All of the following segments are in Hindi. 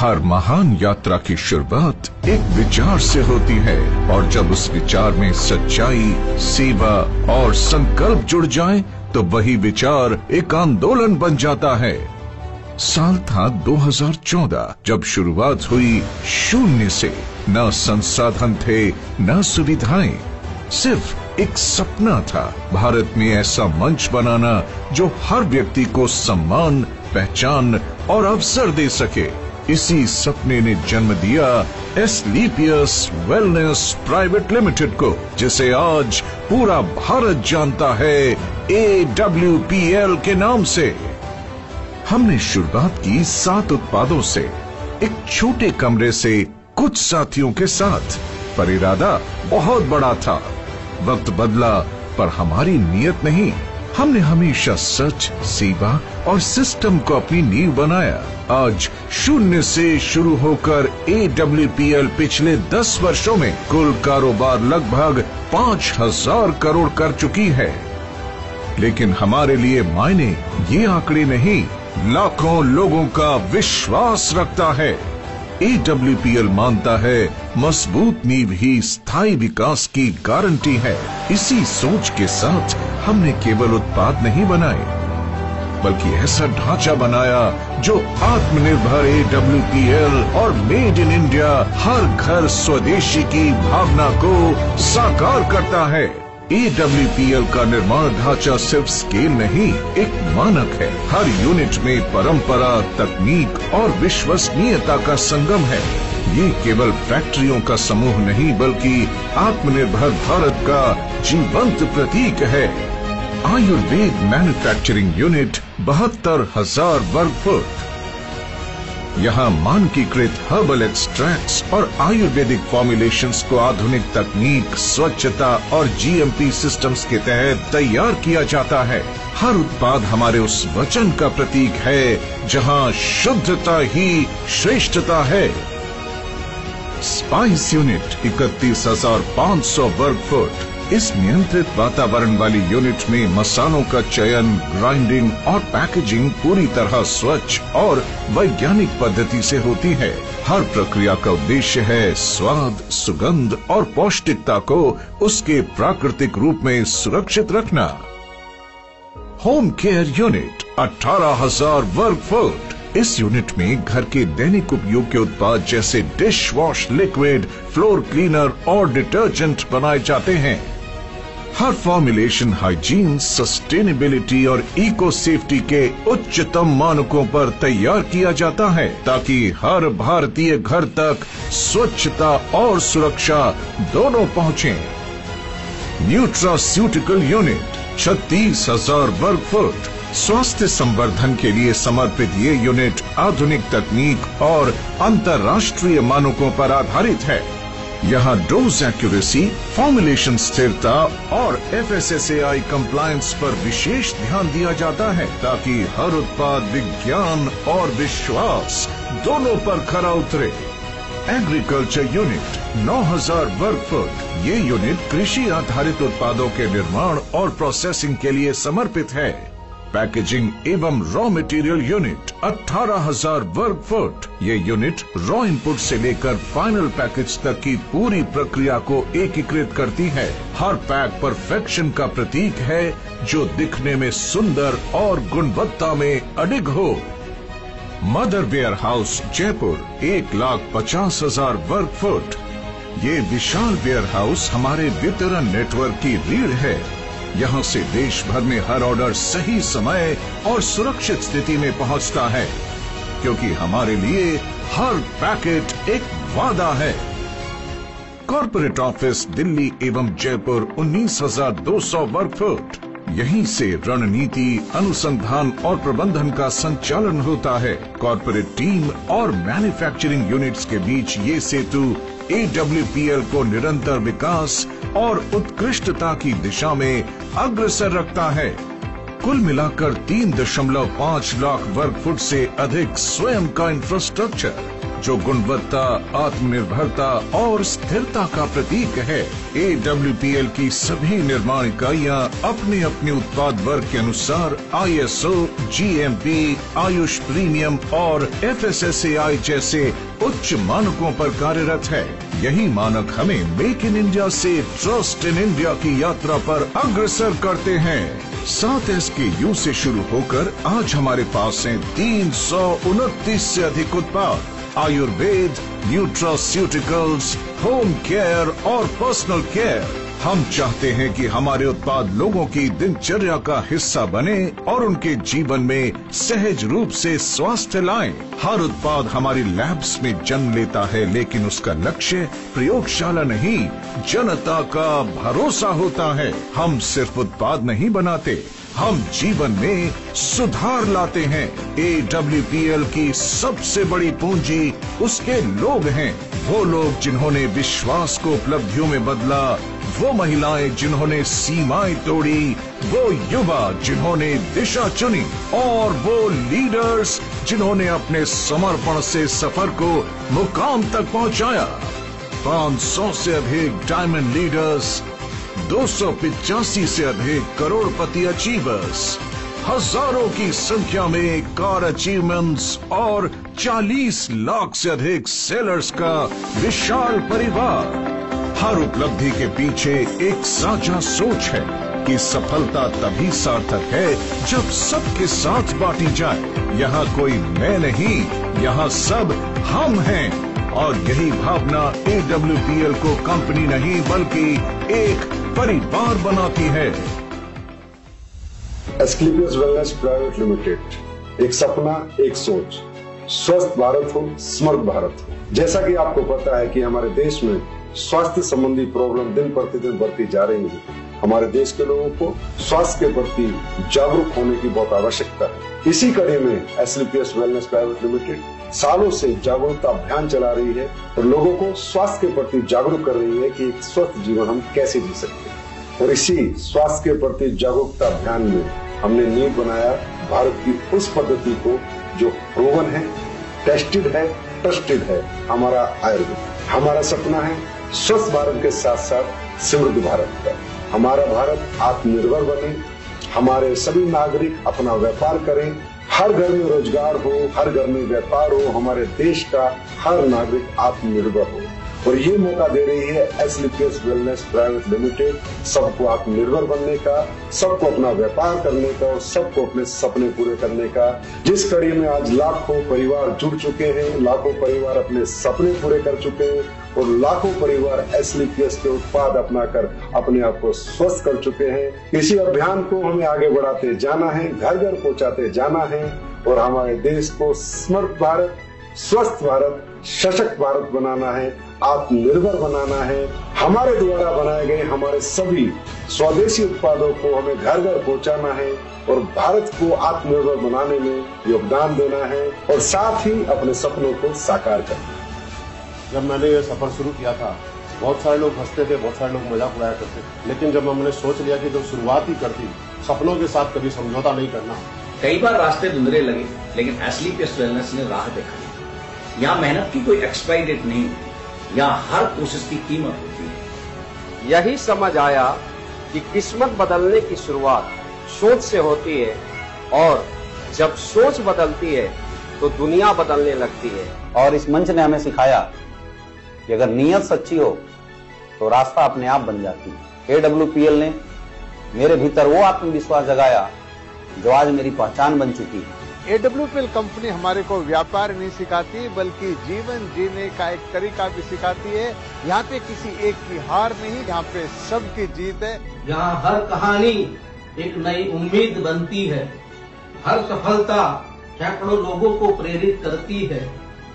हर महान यात्रा की शुरुआत एक विचार से होती है और जब उस विचार में सच्चाई, सेवा और संकल्प जुड़ जाएं, तो वही विचार एक आंदोलन बन जाता है। साल था 2014 जब शुरुआत हुई शून्य से। न संसाधन थे, न सुविधाएं, सिर्फ एक सपना था, भारत में ऐसा मंच बनाना जो हर व्यक्ति को सम्मान, पहचान और अवसर दे सके। इसी सपने ने जन्म दिया एस्क्लेपियस वेलनेस प्राइवेट लिमिटेड को, जिसे आज पूरा भारत जानता है AWPL के नाम से। हमने शुरुआत की 7 उत्पादों से, एक छोटे कमरे से, कुछ साथियों के साथ, पर इरादा बहुत बड़ा था। वक्त बदला पर हमारी नियत नहीं। हमने हमेशा सच, सेवा और सिस्टम को अपनी नींव बनाया। आज शून्य से शुरू होकर AWPL पिछले 10 वर्षों में कुल कारोबार लगभग 5000 करोड़ कर चुकी है। लेकिन हमारे लिए मायने ये आंकड़े नहीं, लाखों लोगों का विश्वास रखता है। AWPL मानता है मजबूत नींव ही स्थायी विकास की गारंटी है। इसी सोच के साथ हमने केवल उत्पाद नहीं बनाए, बल्कि ऐसा ढांचा बनाया जो आत्मनिर्भर AWPL और मेड इन इंडिया, हर घर स्वदेशी की भावना को साकार करता है। AWPL का निर्माण ढांचा सिर्फ स्केल नहीं, एक मानक है। हर यूनिट में परंपरा, तकनीक और विश्वसनीयता का संगम है। ये केवल फैक्ट्रियों का समूह नहीं, बल्कि आत्मनिर्भर भारत का जीवंत प्रतीक है। आयुर्वेद मैन्युफैक्चरिंग यूनिट 72,000 वर्ग फुट। यहाँ मानकीकृत हर्बल एक्सट्रैक्ट्स और आयुर्वेदिक फॉर्मुलेशंस को आधुनिक तकनीक, स्वच्छता और GMP सिस्टम्स के तहत तैयार किया जाता है। हर उत्पाद हमारे उस वचन का प्रतीक है जहाँ शुद्धता ही श्रेष्ठता है। स्पाइस यूनिट 31,500 वर्ग फुट। इस नियंत्रित वातावरण वाली यूनिट में मसालों का चयन, ग्राइंडिंग और पैकेजिंग पूरी तरह स्वच्छ और वैज्ञानिक पद्धति से होती है। हर प्रक्रिया का उद्देश्य है स्वाद, सुगंध और पौष्टिकता को उसके प्राकृतिक रूप में सुरक्षित रखना। होम केयर यूनिट 18,000 वर्ग फुट। इस यूनिट में घर के दैनिक उपयोग के उत्पाद जैसे dish wash liquid, floor cleaner और डिटर्जेंट बनाए जाते हैं। हर फॉर्मुलेशन हाइजीन, सस्टेनेबिलिटी और इको सेफ्टी के उच्चतम मानकों पर तैयार किया जाता है, ताकि हर भारतीय घर तक स्वच्छता और सुरक्षा दोनों पहुंचे। न्यूट्रास्यूटिकल यूनिट 36,000 वर्ग फुट। स्वास्थ्य संवर्धन के लिए समर्पित ये यूनिट आधुनिक तकनीक और अंतर्राष्ट्रीय मानकों पर आधारित है। यहाँ डोज एक्यूरेसी, फॉर्मुलेशन स्थिरता और FSSAI कंप्लायंस पर विशेष ध्यान दिया जाता है, ताकि हर उत्पाद विज्ञान और विश्वास दोनों पर खरा उतरे। एग्रीकल्चर यूनिट 9,000 वर्ग फुट। ये यूनिट कृषि आधारित उत्पादों के निर्माण और प्रोसेसिंग के लिए समर्पित है। पैकेजिंग एवं रॉ मटेरियल यूनिट 18,000 वर्ग फुट। ये यूनिट रॉ इनपुट से लेकर फाइनल पैकेज तक की पूरी प्रक्रिया को एकीकृत करती है। हर पैक परफेक्शन का प्रतीक है, जो दिखने में सुंदर और गुणवत्ता में अडिग हो। मदर वेयर हाउस जयपुर 1,50,000 वर्ग फुट। ये विशाल वेयर हाउस हमारे वितरण नेटवर्क की रीढ़ है। यहाँ से देश भर में हर ऑर्डर सही समय और सुरक्षित स्थिति में पहुँचता है, क्योंकि हमारे लिए हर पैकेट एक वादा है। कॉर्पोरेट ऑफिस दिल्ली एवं जयपुर 19,200 वर्ग फुट। यहीं से रणनीति, अनुसंधान और प्रबंधन का संचालन होता है। कॉर्पोरेट टीम और मैन्युफैक्चरिंग यूनिट्स के बीच ये सेतु AWPL को निरंतर विकास और उत्कृष्टता की दिशा में अग्रसर रखता है। कुल मिलाकर 3.5 लाख वर्ग फुट से अधिक स्वयं का इंफ्रास्ट्रक्चर, जो गुणवत्ता, आत्मनिर्भरता और स्थिरता का प्रतीक है। AWPL की सभी निर्माण इकाइयां अपने अपने उत्पाद वर्ग के अनुसार ISO, GMP, आयुष प्रीमियम और FSSAI जैसे उच्च मानकों पर कार्यरत है। यही मानक हमें मेक इन इंडिया से ट्रस्ट इन इंडिया की यात्रा पर अग्रसर करते हैं। 7 SKU से शुरू होकर आज हमारे पास हैं 329 से अधिक उत्पाद। आयुर्वेद, न्यूट्रास्यूटिकल्स, होम केयर और पर्सनल केयर। हम चाहते हैं कि हमारे उत्पाद लोगों की दिनचर्या का हिस्सा बने और उनके जीवन में सहज रूप से स्वास्थ्य लाएं। हर उत्पाद हमारी लैब्स में जन्म लेता है, लेकिन उसका लक्ष्य प्रयोगशाला नहीं, जनता का भरोसा होता है। हम सिर्फ उत्पाद नहीं बनाते, हम जीवन में सुधार लाते हैं। AWPL की सबसे बड़ी पूंजी उसके लोग हैं। वो लोग जिन्होंने विश्वास को उपलब्धियों में बदला, वो महिलाएं जिन्होंने सीमाएं तोड़ी, वो युवा जिन्होंने दिशा चुनी और वो लीडर्स जिन्होंने अपने समर्पण से सफर को मुकाम तक पहुंचाया। 500 से अधिक डायमंड लीडर्स, 285 से अधिक करोड़पति अचीवर्स, हजारों की संख्या में कार अचीवमेंट्स और 40 लाख से अधिक सेलर्स का विशाल परिवार। हर उपलब्धि के पीछे एक साझा सोच है कि सफलता तभी सार्थक है जब सबके साथ बांटी जाए। यहाँ कोई मैं नहीं, यहाँ सब हम हैं और यही भावना AWPL को कंपनी नहीं बल्कि एक परिवार बनाती है। एस्क्लेपियस वेलनेस प्राइवेट लिमिटेड, एक सपना, एक सोच, स्वस्थ भारत हो, समर्थ भारत हो। जैसा कि आपको पता है कि हमारे देश में स्वास्थ्य संबंधी प्रॉब्लम दिन प्रतिदिन बढ़ती जा रही है। हमारे देश के लोगों को स्वास्थ्य के प्रति जागरूक होने की बहुत आवश्यकता है। इसी कड़ी में एस्क्लेपियस वेलनेस प्राइवेट लिमिटेड सालों से जागरूकता अभियान चला रही है और लोगों को स्वास्थ्य के प्रति जागरूक कर रही है कि एक स्वस्थ जीवन हम कैसे जी सकते हैं। और इसी स्वास्थ्य के प्रति जागरूकता अभियान में हमने नींव बनाया भारत की उस पद्धति को जो प्रूवन है, टेस्टेड है, ट्रस्टेड है, हमारा आयुर्वेद। हमारा सपना है स्वस्थ भारत के साथ साथ समृद्ध भारत का। हमारा भारत आत्मनिर्भर बने, हमारे सभी नागरिक अपना व्यापार करें, हर घर में रोजगार हो, हर घर में व्यापार हो, हमारे देश का हर नागरिक आत्मनिर्भर हो। और ये मौका दे रही है एस्क्लेपियस वेलनेस प्राइवेट लिमिटेड सबको आत्मनिर्भर बनने का, सबको अपना व्यापार करने का और सबको अपने सपने पूरे करने का। जिस कड़ी में आज लाखों परिवार जुड़ चुके हैं, लाखों परिवार अपने सपने पूरे कर चुके हैं और लाखों परिवार एस्क्लेपियस के उत्पाद अपनाकर अपने आप को स्वस्थ कर चुके हैं। इसी अभियान को हमें आगे बढ़ाते जाना है, घर घर पहुंचाते जाना है और हमारे देश को समर्थ भारत, स्वस्थ भारत, सशक्त भारत बनाना है, आत्मनिर्भर बनाना है। हमारे द्वारा बनाए गए हमारे सभी स्वदेशी उत्पादों को हमें घर घर पहुंचाना है और भारत को आत्मनिर्भर बनाने में योगदान देना है और साथ ही अपने सपनों को साकार करना है। जब मैंने ये सफर शुरू किया था, बहुत सारे लोग हंसते थे, बहुत सारे लोग मजाक उड़ाया करते थे, लेकिन जब हमने सोच लिया कि जब शुरुआत ही करती, सपनों के साथ कभी समझौता नहीं करना। कई बार रास्ते धुंधले लगे, लेकिन एस्क्लेपियस वेलनेस ने राह दिखाई। यहाँ मेहनत की कोई एक्सपायरी डेट नहीं, यहाँ हर कोशिश की कीमत होती है। यही समझ आया कि किस्मत बदलने की शुरुआत सोच से होती है और जब सोच बदलती है तो दुनिया बदलने लगती है। और इस मंच ने हमें सिखाया कि अगर नीयत सच्ची हो तो रास्ता अपने आप बन जाती है। AWPL ने मेरे भीतर वो आत्मविश्वास जगाया जो आज मेरी पहचान बन चुकी है। AWPL कंपनी हमारे को व्यापार नहीं सिखाती बल्कि जीवन जीने का एक तरीका भी सिखाती है। यहाँ पे किसी एक की हार नहीं, यहाँ पे सबकी जीत है। यहाँ हर कहानी एक नई उम्मीद बनती है, हर सफलता सैकड़ों लोगों को प्रेरित करती है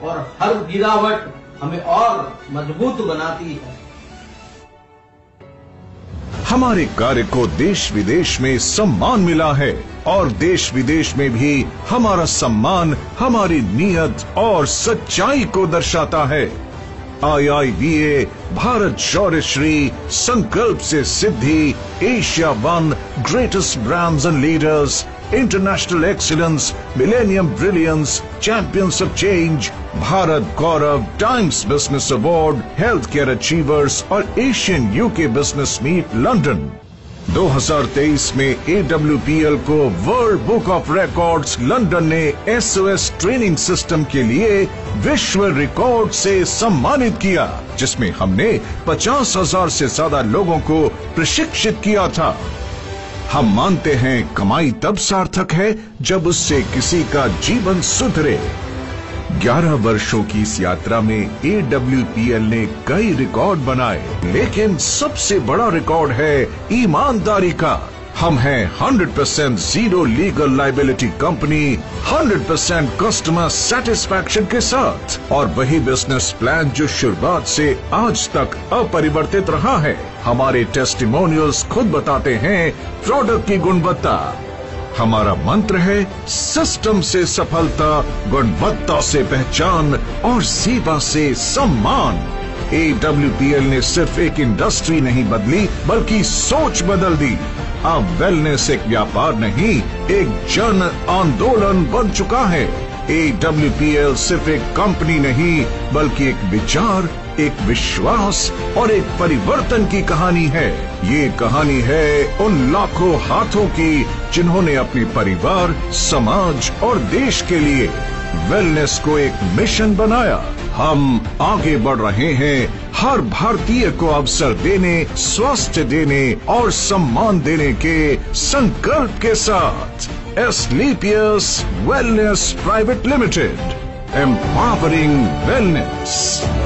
और हर गिरावट हमें और मजबूत बनाती है। हमारे कार्य को देश विदेश में सम्मान मिला है और देश विदेश में भी हमारा सम्मान हमारी नीयत और सच्चाई को दर्शाता है। IIBA भारत शौर्य श्री, संकल्प से सिद्धि, Asia one, greatest brands and leaders, international excellence, millennium brilliance, champions of change, Bharat Gaurav, Times business award, health care achievers और Asian UK business meet London. 2023 में AWPL को World Book of Records London ने SOS ट्रेनिंग सिस्टम के लिए विश्व रिकॉर्ड से सम्मानित किया, जिसमें हमने 50,000 से ज्यादा लोगों को प्रशिक्षित किया था। हम मानते हैं कमाई तब सार्थक है जब उससे किसी का जीवन सुधरे। 11 वर्षों की इस यात्रा में AWPL ने कई रिकॉर्ड बनाए, लेकिन सबसे बड़ा रिकॉर्ड है ईमानदारी का। हम हैं 100% zero legal liability company, 100% customer satisfaction के साथ, और वही बिजनेस प्लान जो शुरुआत से आज तक अपरिवर्तित रहा है। हमारे टेस्टिमोनियल्स खुद बताते हैं प्रोडक्ट की गुणवत्ता। हमारा मंत्र है सिस्टम से सफलता, गुणवत्ता से पहचान और सेवा से सम्मान। AWPL ने सिर्फ एक इंडस्ट्री नहीं बदली, बल्कि सोच बदल दी। अब वेलनेस एक व्यापार नहीं, एक जन आंदोलन बन चुका है। AWPL सिर्फ एक कंपनी नहीं, बल्कि एक विचार, एक विश्वास और एक परिवर्तन की कहानी है। ये कहानी है उन लाखों हाथों की जिन्होंने अपने परिवार, समाज और देश के लिए वेलनेस को एक मिशन बनाया। हम आगे बढ़ रहे हैं हर भारतीय को अवसर देने, स्वास्थ्य देने और सम्मान देने के संकल्प के साथ। Asclepius Wellness Private Limited, empowering wellness।